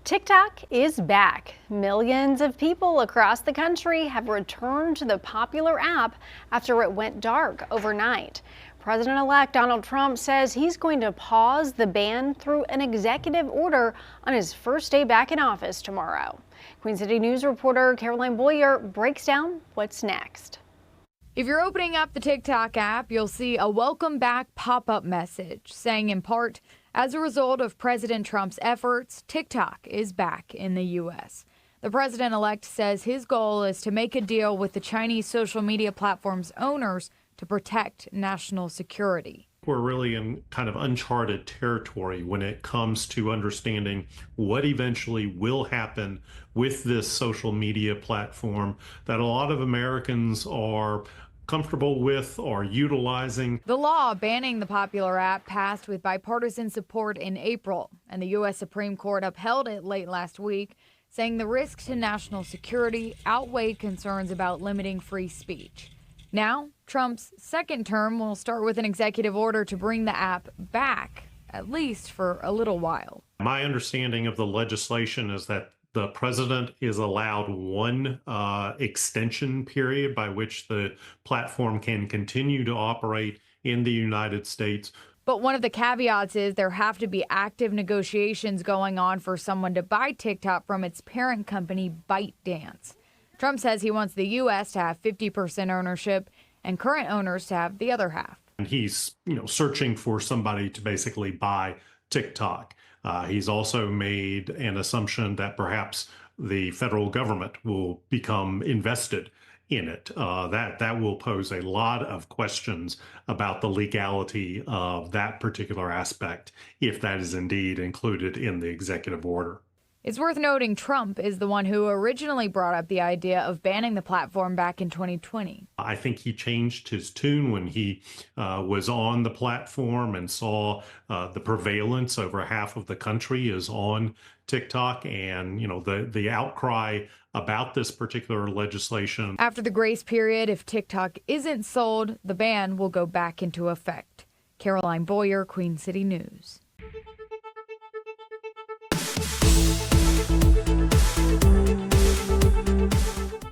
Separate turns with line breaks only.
TikTok is back. Millions of people across the country have returned to the popular app after it went dark overnight. President-elect Donald Trump says he's going to pause the ban through an executive order on his first day back in office tomorrow. Queen City News reporter Caroline Boyer breaks down what's next.
If you're opening up the TikTok app, you'll see a welcome back pop-up message saying in part, as a result of President Trump's efforts, TikTok is back in the U.S. The president-elect says his goal is to make a deal with the Chinese social media platform's owners to protect national security.
We're really in kind of uncharted territory when it comes to understanding what eventually will happen with this social media platform that a lot of Americans are comfortable with or utilizing.
The law banning the popular app passed with bipartisan support in April, and the U.S. Supreme Court upheld it late last week, saying the risks to national security outweighed concerns about limiting free speech. Now, Trump's second term will start with an executive order to bring the app back, at least for a little while.
My understanding of the legislation is that the president is allowed one extension period by which the platform can continue to operate in the United States.
But one of the caveats is there have to be active negotiations going on for someone to buy TikTok from its parent company, ByteDance. Trump says he wants the U.S. to have 50% ownership and current owners to have the other half.
And he's, searching for somebody to basically buy TikTok. He's also made an assumption that perhaps the federal government will become invested in it. That will pose a lot of questions about the legality of that particular aspect, if that is indeed included in the executive order.
It's worth noting Trump is the one who originally brought up the idea of banning the platform back in 2020.
I think he changed his tune when he was on the platform and saw the prevalence over half of the country is on TikTok, and the outcry about this particular legislation.
After the grace period, if TikTok isn't sold, the ban will go back into effect. Caroline Boyer, Queen City News.